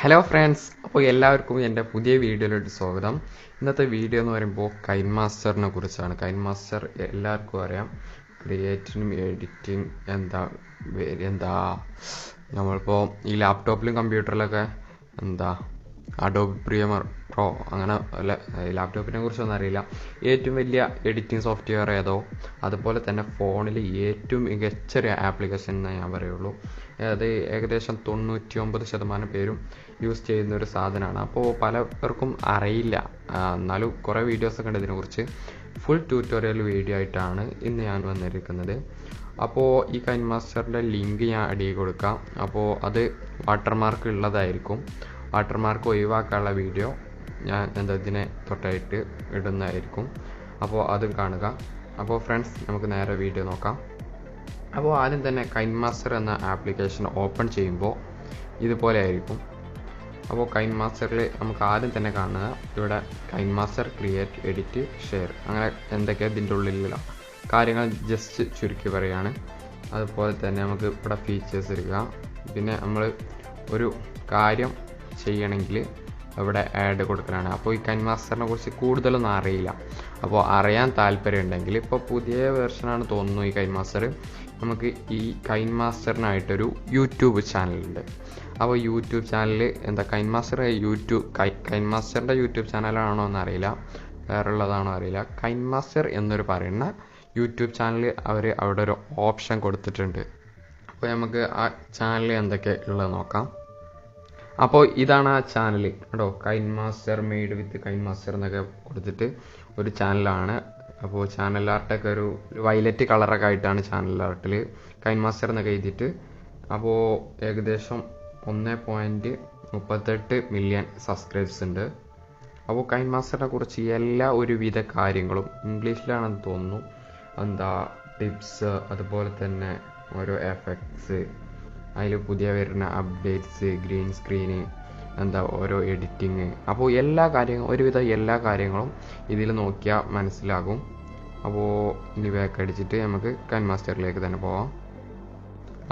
Hello friends, അപ്പോൾ എല്ലാവർക്കും എൻ്റെ പുതിയ വീഡിയോയിലോട്ട് സ്വാഗതം. ഇന്നത്തെ വീഡിയോ എന്ന് പറയുമ്പോൾ കൈൻമാസ്റ്ററിനെ കുറിച്ചാണ്. കൈൻമാസ്റ്റർ എല്ലാവർക്കും അറിയാം. ക്രിയേറ്റിനും എഡിറ്റിംഗ് എന്താ നമ്മളിപ്പോൾ ഈ ലാപ്ടോപ്പിലും കമ്പ്യൂട്ടറിലൊക്കെ അഡോബ് പ്രീമിയർ പ്രോ അങ്ങനെ അല്ല, ലാപ്ടോപ്പിനെ കുറിച്ചൊന്നും അറിയില്ല. ഏറ്റവും വലിയ എഡിറ്റിംഗ് സോഫ്റ്റ്വെയർ ഏതോ അതുപോലെ തന്നെ ഫോണിൽ ഏറ്റവും മികച്ചൊരു ആപ്ലിക്കേഷൻ എന്നേ ഞാൻ പറയുള്ളൂ. അത് ഏകദേശം 99% പേരും യൂസ് ചെയ്യുന്ന ഒരു സാധനമാണ്. അപ്പോൾ പലർക്കും അറിയില്ല. എന്നാലും കുറേ വീഡിയോസൊക്കെ ഉണ്ട് ഇതിനെക്കുറിച്ച്. ഫുൾ ട്യൂട്ടോറിയൽ വീഡിയോ ആയിട്ടാണ് ഇന്ന് ഞാൻ വന്നിരിക്കുന്നത്. അപ്പോൾ ഈ കൈൻമാസ്റ്ററിൻ്റെ ലിങ്ക് ഞാൻ അടിയിൽ കൊടുക്കാം. അപ്പോൾ അത് വാട്ടർമാർക്ക് ഉള്ളതായിരിക്കും. വാട്ടർമാർക്ക് ഒഴിവാക്കാനുള്ള വീഡിയോ ഞാൻ ഇതിനെ തൊട്ടായിട്ട് ഇടുന്നതായിരിക്കും. അപ്പോൾ അത് കാണുക. അപ്പോൾ ഫ്രണ്ട്സ്, നമുക്ക് നേരെ വീഡിയോ നോക്കാം. അപ്പോൾ ആദ്യം തന്നെ കൈൻമാസ്റ്റർ എന്ന ആപ്ലിക്കേഷൻ ഓപ്പൺ ചെയ്യുമ്പോൾ ഇതുപോലെ ആയിരിക്കും. അപ്പോൾ കൈൻമാസ്റ്ററിൽ നമുക്ക് ആദ്യം തന്നെ കാണുക ഇവിടെ കൈൻമാസ്റ്റർ ക്രിയേറ്റ്, എഡിറ്റ്, ഷെയർ അങ്ങനെ എന്തൊക്കെയാണ് ഇതിൻ്റെ ഉള്ളിലുള്ള കാര്യങ്ങൾ ജസ്റ്റ് ചുരുക്കി പറയുകയാണ്. അതുപോലെ തന്നെ നമുക്ക് ഇവിടെ ഫീച്ചേഴ്സ് എടുക്കുക. പിന്നെ നമ്മൾ ഒരു കാര്യം ചെയ്യണമെങ്കിൽ ഇവിടെ ആഡ് കൊടുക്കലാണ്. അപ്പോൾ ഈ കൈൻമാസ്റ്ററിനെ കുറിച്ച് കൂടുതലൊന്നും അറിയില്ല. അപ്പോൾ അറിയാൻ താല്പര്യം ഉണ്ടെങ്കിൽ ഇപ്പോൾ പുതിയ വെർഷനാണ് തോന്നുന്നു ഈ കൈൻമാസ്റ്റർ. നമുക്ക് ഈ കൈൻമാസ്റ്ററിനായിട്ടൊരു യൂട്യൂബ് ചാനലുണ്ട്. അപ്പോൾ യൂട്യൂബ് ചാനൽ കൈൻമാസ്റ്ററിൻ്റെ യൂട്യൂബ് ചാനലാണോ എന്നറിയില്ല, വേറുള്ളതാണോ അറിയില്ല. കൈൻമാസ്റ്റർ എന്നൊരു പറയുന്ന യൂട്യൂബ് ചാനൽ അവർ അവിടെ ഒരു ഓപ്ഷൻ കൊടുത്തിട്ടുണ്ട്. അപ്പോൾ നമുക്ക് ആ ചാനൽ എന്തൊക്കെ ഉള്ളത് നോക്കാം. അപ്പോൾ ഇതാണ് ആ ചാനൽ കേട്ടോ, കൈൻമാസ്റ്റർ മെയ്ഡ് വിത്ത് കൈൻമാസ്റ്റർ എന്നൊക്കെ കൊടുത്തിട്ട് ഒരു ചാനലാണ്. അപ്പോൾ ചാനൽ ആർട്ടൊക്കെ ഒരു വയലറ്റ് കളറൊക്കെ ആയിട്ടാണ് ചാനൽ ആർട്ടിൽ കൈൻമാസ്റ്റർ എന്നൊക്കെ എഴുതിയിട്ട്. അപ്പോൾ ഏകദേശം 1.38 മില്യൺ സബ്സ്ക്രൈബ്സ് ഉണ്ട്. അപ്പോൾ കൈൻമാസ്റ്ററിനെ കുറിച്ച് എല്ലാ ഒരുവിധ കാര്യങ്ങളും ഇംഗ്ലീഷിലാണെന്ന് തോന്നുന്നു. ടിപ്സ്, അതുപോലെ തന്നെ ഓരോ എഫക്ട്സ്, അതിൽ പുതിയ വരുന്ന അപ്ഡേറ്റ്സ്, ഗ്രീൻ സ്ക്രീന്, ഓരോ എഡിറ്റിങ്, അപ്പോൾ ഒരുവിധ എല്ലാ കാര്യങ്ങളും ഇതിൽ നോക്കിയാൽ മനസ്സിലാകും. അപ്പോൾ ഇനി ബാക്ക് അടിച്ചിട്ട് നമുക്ക് കൈൻമാസ്റ്ററിലേക്ക് തന്നെ പോവാം.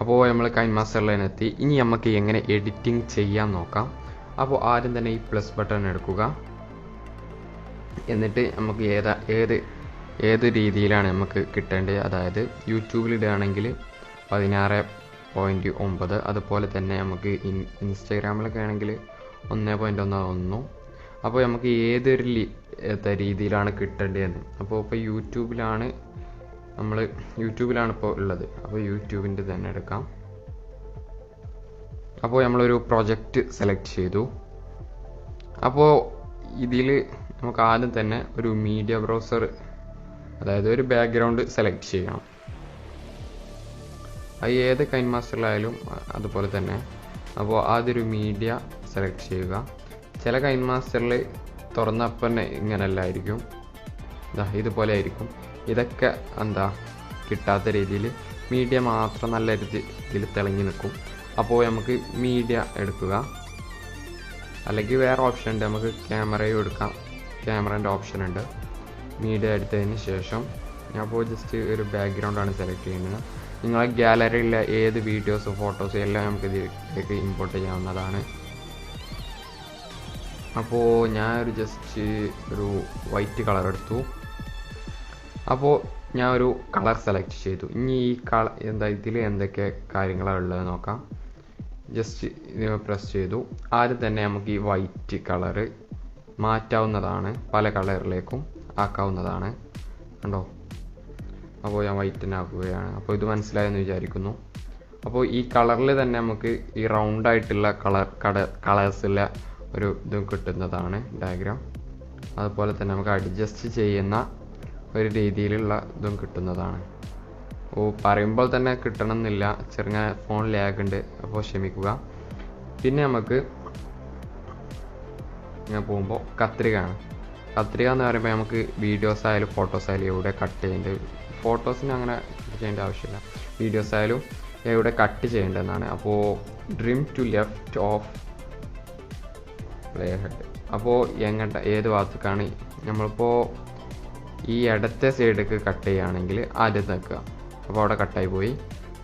അപ്പോൾ നമ്മൾ കൈൻമാസ്റ്ററിലെത്തി. ഇനി നമുക്ക് എങ്ങനെ എഡിറ്റിംഗ് ചെയ്യാൻ നോക്കാം. അപ്പോൾ ആദ്യം തന്നെ ഈ പ്ലസ് ബട്ടൺ എടുക്കുക. എന്നിട്ട് നമുക്ക് ഏത് രീതിയിലാണ് നമുക്ക് കിട്ടേണ്ടത്, അതായത് യൂട്യൂബിലിടുകയാണെങ്കിൽ 16.9, അതുപോലെ തന്നെ നമുക്ക് ഇൻസ്റ്റാഗ്രാമിലൊക്കെ ആണെങ്കിൽ 1.11. അപ്പോൾ നമുക്ക് ഏതൊരു രീതിയിലാണ് കിട്ടേണ്ടതെന്ന്. അപ്പോൾ യൂട്യൂബിലാണ് ഇപ്പോൾ ഉള്ളത്. അപ്പോൾ യൂട്യൂബിൻ്റെ തന്നെ എടുക്കാം. അപ്പോൾ നമ്മളൊരു പ്രൊജക്റ്റ് സെലക്ട് ചെയ്തു. അപ്പോൾ ഇതിൽ നമുക്ക് ആദ്യം തന്നെ ഒരു മീഡിയ ബ്രൗസർ, അതായത് ഒരു ബാക്ക്ഗ്രൗണ്ട് സെലക്ട് ചെയ്യണം. അത് ഏത് കൈൻമാസ്റ്ററിലായാലും അതുപോലെ തന്നെ. അപ്പോൾ ആദ്യൊരു മീഡിയ സെലക്ട് ചെയ്യുക. ചില കൈൻമാസ്റ്ററിൽ തുറന്നപ്പം തന്നെ ഇങ്ങനെയല്ലായിരിക്കും, ഇതുപോലെ ആയിരിക്കും. ഇതൊക്കെ കിട്ടാത്ത രീതിയിൽ മീഡിയ മാത്രം നല്ല രീതിയിൽ തിളങ്ങി നിൽക്കും. അപ്പോൾ നമുക്ക് മീഡിയ എടുക്കുക. അല്ലെങ്കിൽ വേറെ ഓപ്ഷൻ ഉണ്ട്, നമുക്ക് ക്യാമറയും എടുക്കാം. ക്യാമറേൻ്റെ ഓപ്ഷൻ ഉണ്ട്. മീഡിയ എടുത്തതിന് ശേഷം അപ്പോൾ ജസ്റ്റ് ഒരു ബാക്ക്ഗ്രൗണ്ടാണ് സെലക്ട് ചെയ്യുന്നത്. നിങ്ങളെ ഗാലറിയിലെ ഏത് വീഡിയോസും ഫോട്ടോസും എല്ലാം നമുക്ക് ഇതിലേക്ക് ഇമ്പോർട്ട് ചെയ്യാവുന്നതാണ്. അപ്പോൾ ഞാൻ ജസ്റ്റ് ഒരു വൈറ്റ് കളർ എടുത്തു. അപ്പോൾ ഞാൻ ഒരു കളർ സെലക്ട് ചെയ്തു. ഇനി ഈ ഇതിൽ എന്തൊക്കെ കാര്യങ്ങളാണ് ഉള്ളത് നോക്കാം. ജസ്റ്റ് പ്രസ് ചെയ്തു. ആദ്യം തന്നെ നമുക്ക് ഈ വൈറ്റ് കളറ് മാറ്റാവുന്നതാണ്, പല കളറിലേക്കും ആക്കാവുന്നതാണ്. കണ്ടോ? അപ്പോൾ ഞാൻ വൈറ്റിനാക്കുകയാണ്. അപ്പോൾ ഇത് മനസ്സിലായെന്ന് വിചാരിക്കുന്നു. അപ്പോൾ ഈ കളറിൽ തന്നെ നമുക്ക് ഈ റൗണ്ടായിട്ടുള്ള കളേഴ്സുള്ള ഒരു ഇതും കിട്ടുന്നതാണ് ഡയഗ്രാം. അതുപോലെ തന്നെ നമുക്ക് അഡ്ജസ്റ്റ് ചെയ്യുന്ന ഒരു രീതിയിലുള്ള ഇതും കിട്ടുന്നതാണ്. പറയുമ്പോൾ തന്നെ കിട്ടണമെന്നില്ല, ചെറുങ്ങനെ ഫോൺ ലാഗ് ഉണ്ട്, അപ്പോൾ ക്ഷമിക്കുക. പിന്നെ നമുക്ക് ഞാൻ പോകുമ്പോൾ കത്രിക എന്ന് പറയുമ്പോൾ നമുക്ക് വീഡിയോസ് ആയാലും ഫോട്ടോസ് ആയാലും എവിടെ കട്ട് ചെയ്യേണ്ടത്. ഫോട്ടോസിന് അങ്ങനെ ചെയ്യേണ്ട ആവശ്യമില്ല, വീഡിയോസ് ആയാലും എവിടെ കട്ട് ചെയ്യേണ്ടതെന്നാണ്. അപ്പോൾ trim to left of playhead. അപ്പോൾ ഏത് ഭാഗത്തേക്കാണ് നമ്മളിപ്പോൾ ഈ ഇടത്തെ സൈഡിലേക്ക് കട്ട് ചെയ്യുകയാണെങ്കിൽ ആദ്യം നിൽക്കുക. അപ്പോൾ അവിടെ കട്ടായി പോയി.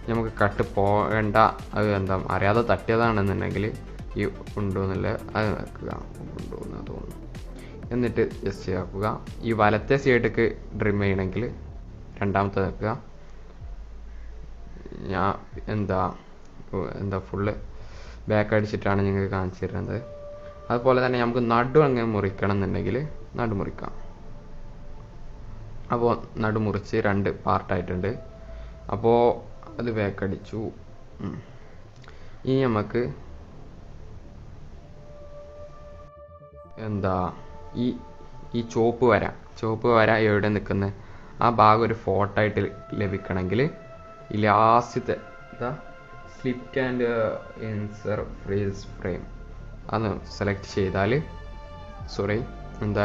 നമുക്ക് കട്ട് പോകേണ്ട, അത് അറിയാതെ തട്ടിയതാണെന്നുണ്ടെങ്കിൽ ഈ ഉണ്ടോ എന്നല്ല അത് വെക്കുക, ഉണ്ടോ എന്ന് തോന്നുന്നു. എന്നിട്ട് ജസ്റ്റ് ആക്കുക. ഈ വലത്തെ സൈഡിലേക്ക് ഡ്രിം ചെയ്യണമെങ്കിൽ രണ്ടാമത്തെ വെക്കുക. ഞാൻ എന്താ ഫുള്ള് ബാക്ക് അടിച്ചിട്ടാണ് നിങ്ങൾക്ക് കാണിച്ചു തരുന്നത്. അതുപോലെ തന്നെ നമുക്ക് നടു അങ്ങനെ മുറിക്കണം എന്നുണ്ടെങ്കിൽ നടു മുറിക്കാം. അപ്പോൾ നടു മുറിച്ച് 2 പാർട്ടായിട്ടുണ്ട്. അപ്പോൾ അത് ബാക്ക് അടിച്ചു. ഇനി നമുക്ക് ഈ ചുവപ്പ് വര എവിടെ നിൽക്കുന്നത് ആ ഭാഗം ഒരു ഫോട്ടോ ആയിട്ട് ലഭിക്കണമെങ്കിൽ ഈ ലാസ്റ്റത്തെ slipped and insert freeze frame അത് സെലക്ട് ചെയ്താൽ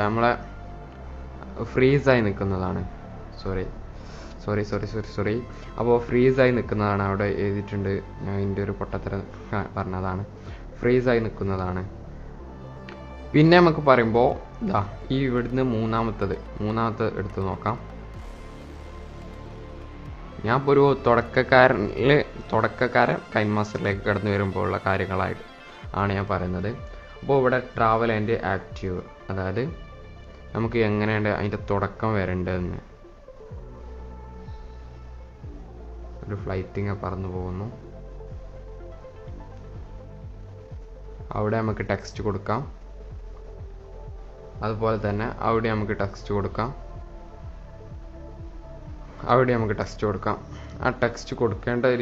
നമ്മളെ ഫ്രീസായി നിൽക്കുന്നതാണ്. സോറി അപ്പോൾ ഫ്രീസായി നിൽക്കുന്നതാണ്. അവിടെ എഴുതിയിട്ടുണ്ട്, ഞാൻ ഇതിൻ്റെ ഒരു പൊട്ടത്തരം പറഞ്ഞതാണ്. ഫ്രീസായി നിൽക്കുന്നതാണ്. പിന്നെ നമുക്ക് പറയുമ്പോൾ ഈ ഇവിടുന്ന് മൂന്നാമത്തെ എടുത്ത് നോക്കാം. ഞാൻ ഇപ്പോൾ ഒരു തുടക്കക്കാരൻ കൈൻമാസ്റ്ററിലേക്ക് കടന്നു വരുമ്പോൾ ഉള്ള കാര്യങ്ങളായിട്ട് ആണ് ഞാൻ പറയുന്നത്. അപ്പോൾ ഇവിടെ ട്രാവൽ ആൻഡ് ആക്റ്റീവ്, അതായത് നമുക്ക് എങ്ങനെയാണ് അതിൻ്റെ തുടക്കം വരേണ്ടതെന്ന്. ഒരു ഫ്ലൈറ്റിങ് പറന്നു പോകുന്നു. അവിടെ നമുക്ക് ടെക്സ്റ്റ് കൊടുക്കാം. അതുപോലെ തന്നെ അവിടെ നമുക്ക് ടെക്സ്റ്റ് കൊടുക്കാം. ആ ടെക്സ്റ്റ് കൊടുക്കേണ്ടത്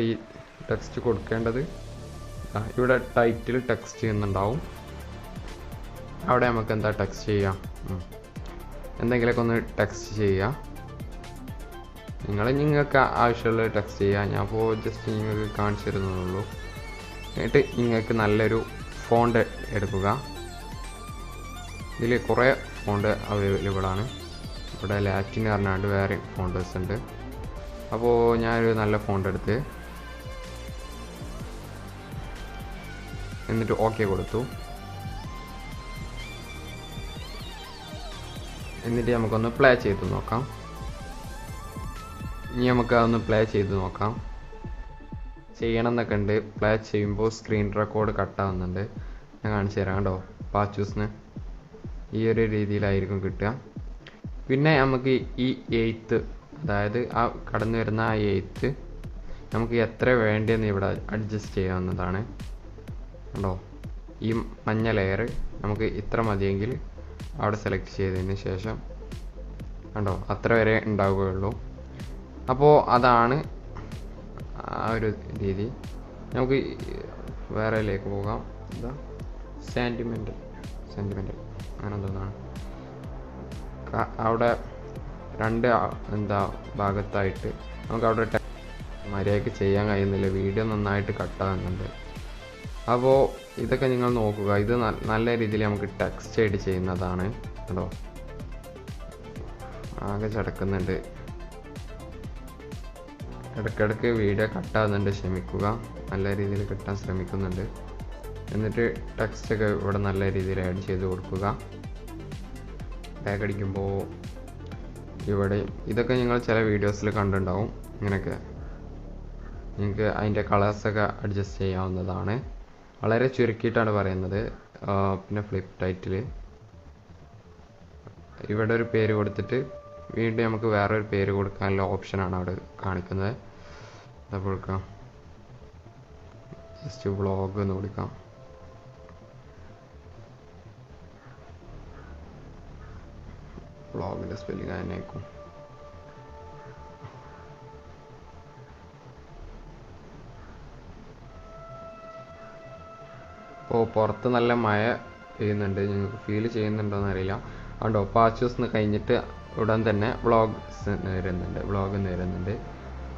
ഇവിടെ ടൈറ്റിൽ ടെക്സ്റ്റ് ചെയ്യുന്നുണ്ടാവും. അവിടെ നമുക്ക് ടെക്സ്റ്റ് ചെയ്യാം. എന്തെങ്കിലുമൊക്കെ ഒന്ന് ടെക്സ്റ്റ് ചെയ്യുക. നിങ്ങൾക്ക് ആവശ്യമുള്ള ടെക്സ്റ്റ് ചെയ്യുക. ഞാൻ അപ്പോൾ ജസ്റ്റ് നിങ്ങൾക്ക് കാണിച്ചു തരുന്നതുള്ളൂ. എന്നിട്ട് നിങ്ങൾക്ക് നല്ലൊരു ഫോണ്ട് എടുക്കുക. ഇതിൽ കുറേ ഫോണ്ട് അവൈലബിൾ ആണ്. ഇവിടെ ലാറ്റിൻ പറഞ്ഞാണ്ട് വേറെ ഫോണ്ടേഴ്സ് ഉണ്ട്. അപ്പോൾ ഞാനൊരു നല്ല ഫോണ്ട് എടുത്ത് എന്നിട്ട് ഓക്കെ കൊടുത്തു. എന്നിട്ട് നമുക്കൊന്ന് പ്ലേ ചെയ്ത് നോക്കാം. ഇനി നമുക്ക് അതൊന്ന് പ്ലേ ചെയ്ത് നോക്കാം. ചെയ്യണം എന്നൊക്കെ ഉണ്ട്. പ്ലേ ചെയ്യുമ്പോൾ സ്ക്രീൻ റെക്കോർഡ് കട്ടാവുന്നുണ്ട്. ഞാൻ കാണിച്ചു തരാം കേട്ടോ. പാച്ചൂസിന് ഈ ഒരു രീതിയിലായിരിക്കും കിട്ടുക. പിന്നെ നമുക്ക് ഈ 8th, അതായത് ആ കടന്നു വരുന്ന ആ 8th നമുക്ക് എത്ര വേണ്ടിയെന്ന് ഇവിടെ അഡ്ജസ്റ്റ് ചെയ്യാവുന്നതാണ് കേട്ടോ. ഈ മഞ്ഞ ലെയർ നമുക്ക് ഇത്ര മതിയെങ്കിൽ അവിടെ സെലക്ട് ചെയ്തതിന് ശേഷം കണ്ടോ അത്ര വരെ ഉണ്ടാവുകയുള്ളൂ. അപ്പോൾ അതാണ് ആ ഒരു രീതി. നമുക്ക് വേറെയിലേക്ക് പോകാം. സെൻറ്റിമെൻ്റൽ അങ്ങനെ എന്തോന്നാണ്. അവിടെ 2 ഭാഗത്തായിട്ട് നമുക്ക് അവിടെ മര്യാദയ്ക്ക് ചെയ്യാൻ കഴിയുന്നില്ല. വീഡിയോ നന്നായിട്ട് കട്ടാകുന്നുണ്ട്. അപ്പോൾ ഇതൊക്കെ നിങ്ങൾ നോക്കുക. ഇത് നല്ല രീതിയിൽ നമുക്ക് ടെക്സ്റ്റ് ആയിട്ട് ചെയ്യുന്നതാണ് കേട്ടോ. ആകെ ചടക്കുന്നുണ്ട്. ഇടയ്ക്കിടയ്ക്ക് വീഡിയോ കട്ടാകുന്നുണ്ട്, ക്ഷമിക്കുക. നല്ല രീതിയിൽ കിട്ടാൻ ശ്രമിക്കുന്നുണ്ട്. എന്നിട്ട് ടെക്സ്റ്റൊക്കെ ഇവിടെ നല്ല രീതിയിൽ ആഡ് ചെയ്ത് കൊടുക്കുക. ടാഗ് അടിക്കുമ്പോൾ ഇവിടെ ഇതൊക്കെ നിങ്ങൾ ചില വീഡിയോസിൽ കണ്ടിട്ടുണ്ടാവും. ഇങ്ങനെയൊക്കെ നിങ്ങൾക്ക് അതിൻ്റെ കളേഴ്സൊക്കെ അഡ്ജസ്റ്റ് ചെയ്യാവുന്നതാണ്. വളരെ ചുരുക്കിയിട്ടാണ് പറയുന്നത്. പിന്നെ ഫ്ലിപ്പ് ടൈറ്റിൽ ഇവിടെ ഒരു പേര് കൊടുത്തിട്ട് വീണ്ടും നമുക്ക് വേറൊരു പേര് കൊടുക്കാനുള്ള ഓപ്ഷനാണ് അവിടെ കാണിക്കുന്നത്. അപ്പോൾ കൊടുക്കാം, ജസ്റ്റ് വ്ളോഗ് എന്ന് കൊടുക്കാം. വ്ളോഗിൻ്റെ സ്പെല്ലിങ് അതിനേക്കും. ഇപ്പോൾ പുറത്ത് നല്ല മഴ പെയ്യുന്നുണ്ട്. നിങ്ങൾക്ക് ഫീൽ ചെയ്യുന്നുണ്ടോയെന്ന് അറിയില്ല. അതുകൊണ്ടോ പാച്ചൂസ് കഴിഞ്ഞിട്ട് ഉടൻ തന്നെ വ്ളോഗ് വരുന്നുണ്ട്.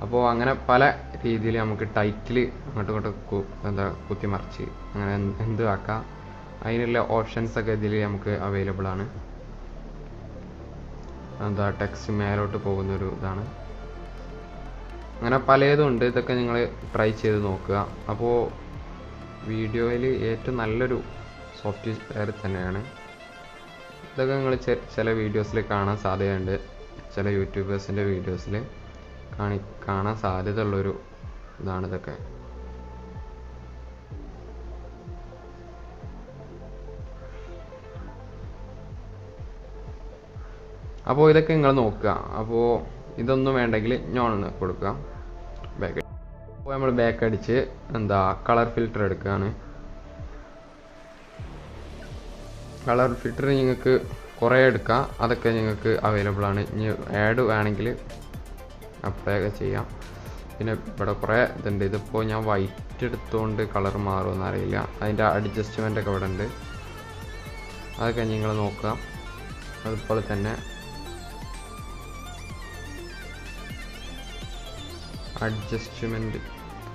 അപ്പോൾ അങ്ങനെ പല രീതിയിൽ നമുക്ക് ടൈറ്റിൽ അങ്ങോട്ടും കുത്തിമറിച്ച് അങ്ങനെ എന്ത് ആക്കാം. അതിനുള്ള ഓപ്ഷൻസൊക്കെ ഇതിൽ നമുക്ക് അവൈലബിൾ ആണ്. ടെക്സ്റ്റ് മേലോട്ട് പോകുന്നൊരു ഇതാണ്. അങ്ങനെ പലതും ഉണ്ട്. ഇതൊക്കെ നിങ്ങൾ ട്രൈ ചെയ്ത് നോക്കുക. അപ്പോൾ വീഡിയോയിൽ ഏറ്റവും നല്ലൊരു സോഫ്റ്റ്വെയർ തന്നെയാണ്. ഇതൊക്കെ നിങ്ങൾ ചില വീഡിയോസിൽ കാണാൻ സാധ്യതയുണ്ട്. ചില യൂട്യൂബേഴ്സിൻ്റെ വീഡിയോസിൽ കാണാൻ സാധ്യതയുള്ളൊരു ഇതാണ് ഇതൊക്കെ. അപ്പോൾ ഇതൊക്കെ നിങ്ങൾ നോക്കുക. അപ്പോൾ ഇതൊന്നും വേണ്ടെങ്കിൽ ഞാൻ ഒന്ന് കൊടുക്കുക ബാക്ക്. അപ്പോൾ നമ്മൾ ബാക്ക് അടിച്ച് കളർ ഫിൽറ്റർ എടുക്കുകയാണ്. കളർ ഫിൽറ്റർ നിങ്ങൾക്ക് കുറേ എടുക്കാം, അതൊക്കെ നിങ്ങൾക്ക് അവൈലബിൾ ആണ്. ഇനി ആഡ് വേണമെങ്കിൽ അപ്ലൈ ഒക്കെ ചെയ്യാം. പിന്നെ ഇവിടെ കുറേ ഇതുണ്ട്. ഇതിപ്പോൾ ഞാൻ വൈറ്റ് എടുത്തുകൊണ്ട് കളർ മാറുമെന്ന് അറിയില്ല. അതിൻ്റെ അഡ്ജസ്റ്റ്മെൻ്റ് ഒക്കെ ഇവിടെ ഉണ്ട്, അതൊക്കെ നിങ്ങൾ നോക്കുക. അതുപോലെ തന്നെ അഡ്ജസ്റ്റ്മെൻറ്റ്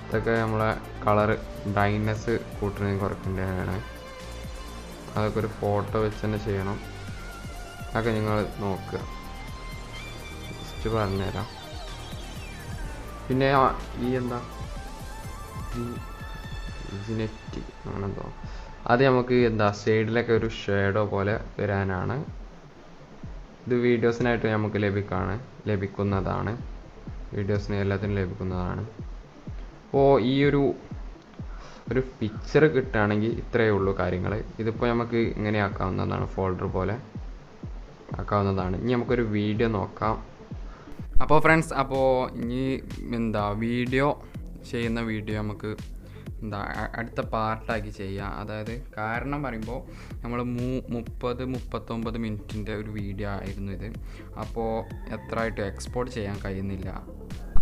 ഇതൊക്കെ നമ്മളെ കളർ ബ്രൈറ്റ്നെസ് കൂട്ടുന്നതിന് കുറയ്ക്കേണ്ടതാണ്. അതൊക്കെ ഒരു ഫോട്ടോ വെച്ച് തന്നെ ചെയ്യണം. അതൊക്കെ നിങ്ങൾ നോക്കുക, ജസ്റ്റ് പറഞ്ഞുതരാം. പിന്നെ ഈ ജിനെറ്റിക് അങ്ങനെന്തോ അത് നമുക്ക് സൈഡിലൊക്കെ ഒരു ഷേഡോ പോലെ വരാനാണ്. ഇത് വീഡിയോസിനായിട്ട് നമുക്ക് ലഭിക്കുന്നതാണ്. വീഡിയോസിന് എല്ലാത്തിനും ലഭിക്കുന്നതാണ്. അപ്പോൾ ഈ ഒരു പിക്ചർ കിട്ടുകയാണെങ്കിൽ ഇത്രയേ ഉള്ളൂ കാര്യങ്ങൾ. ഇതിപ്പോൾ നമുക്ക് ഇങ്ങനെ ആക്കാവുന്നതാണ്, ഫോൾഡർ പോലെ ആക്കാവുന്നതാണ്. ഇനി നമുക്കൊരു വീഡിയോ നോക്കാം. അപ്പോൾ ഫ്രണ്ട്സ്, അപ്പോൾ ഇനി വീഡിയോ ചെയ്യുന്ന വീഡിയോ നമുക്ക് അടുത്ത പാർട്ടാക്കി ചെയ്യാം. അതായത് കാരണം പറയുമ്പോൾ നമ്മൾ 30-39 മിനിറ്റിൻ്റെ ഒരു വീഡിയോ ആയിരുന്നു ഇത്. അപ്പോൾ എത്രയായിട്ട് എക്സ്പോർട്ട് ചെയ്യാൻ കഴിയുന്നില്ല.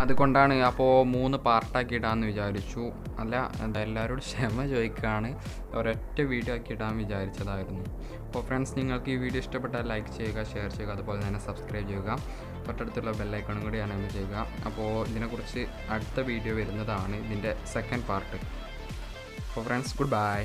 അതുകൊണ്ടാണ് അപ്പോൾ 3 പാർട്ടാക്കി ഇടാമെന്ന് വിചാരിച്ചു. അല്ല, എല്ലാവരോടും ക്ഷമ ചോദിക്കുകയാണ്. ഒരൊറ്റ വീഡിയോ ആക്കി ഇടാൻ വിചാരിച്ചതായിരുന്നു. അപ്പോൾ ഫ്രണ്ട്സ്, നിങ്ങൾക്ക് ഈ വീഡിയോ ഇഷ്ടപ്പെട്ടാൽ ലൈക്ക് ചെയ്യുക, ഷെയർ ചെയ്യുക, അതുപോലെ തന്നെ സബ്സ്ക്രൈബ് ചെയ്യുക. തൊട്ടടുത്തുള്ള ബെല്ലൈക്കണും കൂടി എനേബിൾ ചെയ്യുക. അപ്പോൾ ഇതിനെക്കുറിച്ച് അടുത്ത വീഡിയോ വരുന്നതാണ്, ഇതിൻ്റെ സെക്കൻഡ് പാർട്ട്. അപ്പോൾ ഫ്രണ്ട്സ്, ഗുഡ് ബൈ.